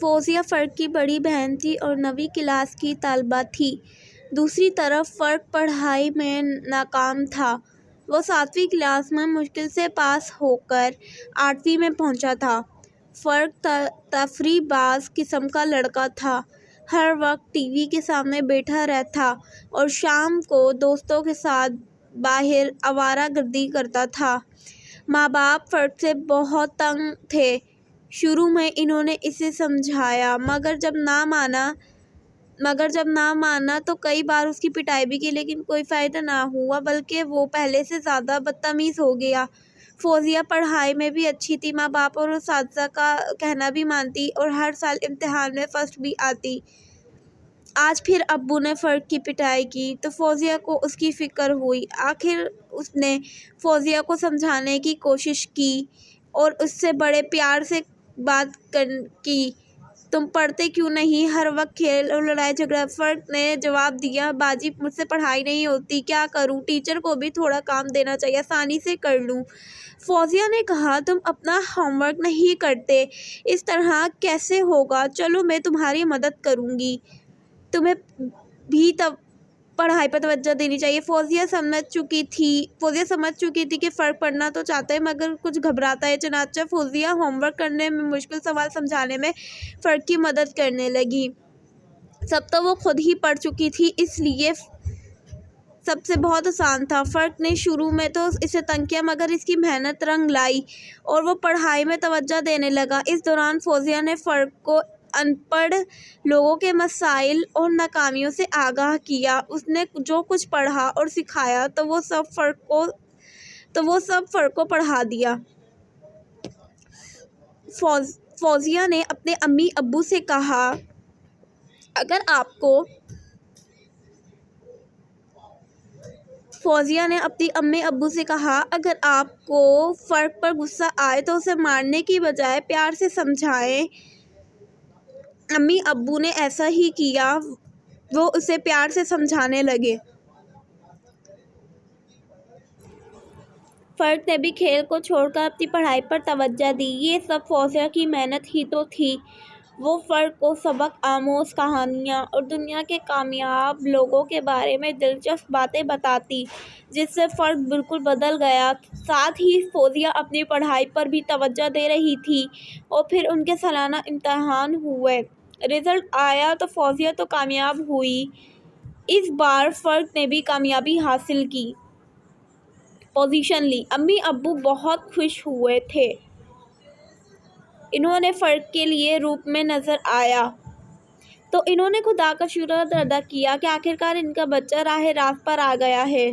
فوزیہ فرق کی بڑی بہن تھی اور 9ویں کلاس کی طالبہ تھی۔ دوسری طرف فرق پڑھائی میں ناکام تھا۔ وہ 7ویں کلاس میں مشکل سے پاس ہو کر 8ویں میں پہنچا تھا۔ فرق تفریح باز قسم کا لڑکا تھا۔ ہر وقت ٹی وی کے سامنے بیٹھا رہتا اور شام کو دوستوں کے ساتھ باہر آوارہ گردی کرتا تھا۔ ماں باپ فرق سے بہت تنگ تھے۔ شروع میں انہوں نے اسے سمجھایا مگر جب نہ مانا تو کئی بار اس کی پٹائی بھی کی، لیکن کوئی فائدہ نہ ہوا بلکہ وہ پہلے سے زیادہ بدتمیز ہو گیا۔ فوزیہ پڑھائی میں بھی اچھی تھی، ماں باپ اور اساتذہ کا کہنا بھی مانتی اور ہر سال امتحان میں فرسٹ بھی آتی۔ آج پھر ابو نے فرق کی پٹائی کی تو فوزیہ کو اس کی فکر ہوئی۔ آخر اس نے فوزیہ کو سمجھانے کی کوشش کی اور اس سے بڑے پیار سے بات کی۔ تم پڑھتے کیوں نہیں؟ ہر وقت کھیل اور لڑائی جھگڑا۔ فرق نے جواب دیا، باجی مجھ سے پڑھائی نہیں ہوتی، کیا کروں؟ ٹیچر کو بھی تھوڑا کام دینا چاہیے، آسانی سے کر لوں۔ فوزیہ نے کہا، تم اپنا ہوم ورک نہیں کرتے، اس طرح کیسے ہوگا؟ چلو میں تمہاری مدد کروں گی، تمہیں بھی پڑھائی پر توجہ دینی چاہیے۔ فوزیہ سمجھ چکی تھی کہ فرق پڑھنا تو چاہتا ہے مگر کچھ گھبراتا ہے، چنانچہ فوزیہ ہوم ورک کرنے میں، مشکل سوال سمجھانے میں فرق کی مدد کرنے لگی۔ سب تو وہ خود ہی پڑھ چکی تھی، اس لیے سب سے بہت آسان تھا۔ فرق نے شروع میں تو اسے تنگ کیا مگر اس کی محنت رنگ لائی اور وہ پڑھائی میں توجہ دینے لگا۔ اس دوران فوزیہ نے فرق کو ان پڑھ لوگوں کے مسائل اور ناکامیوں سے آگاہ کیا۔ اس نے جو کچھ پڑھا اور سکھایا تو وہ سب فرق کو پڑھا دیا۔ فوزیہ نے اپنے امی ابو سے کہا، اگر آپ کو فرق پر غصہ آئے تو اسے مارنے کی بجائے پیار سے سمجھائیں۔ امی ابو نے ایسا ہی کیا، وہ اسے پیار سے سمجھانے لگے۔ فرق نے بھی کھیل کو چھوڑ کر اپنی پڑھائی پر توجہ دی۔ یہ سب فوزیہ کی محنت ہی تو تھی۔ وہ فرق کو سبق آموز کہانیاں اور دنیا کے کامیاب لوگوں کے بارے میں دلچسپ باتیں بتاتی، جس سے فرق بالکل بدل گیا۔ ساتھ ہی فوزیہ اپنی پڑھائی پر بھی توجہ دے رہی تھی اور پھر ان کے سالانہ امتحان ہوئے۔ رزلٹ آیا تو فوزیہ تو کامیاب ہوئی۔ اس بار فرق نے بھی کامیابی حاصل کی، پوزیشن لی۔ امی ابو بہت خوش ہوئے تھے۔ انہیں فرق کے لیے روپ میں نظر آیا تو انہوں نے خدا کا شکر ادا کیا کہ آخرکار ان کا بچہ راہ راست پر آ گیا ہے۔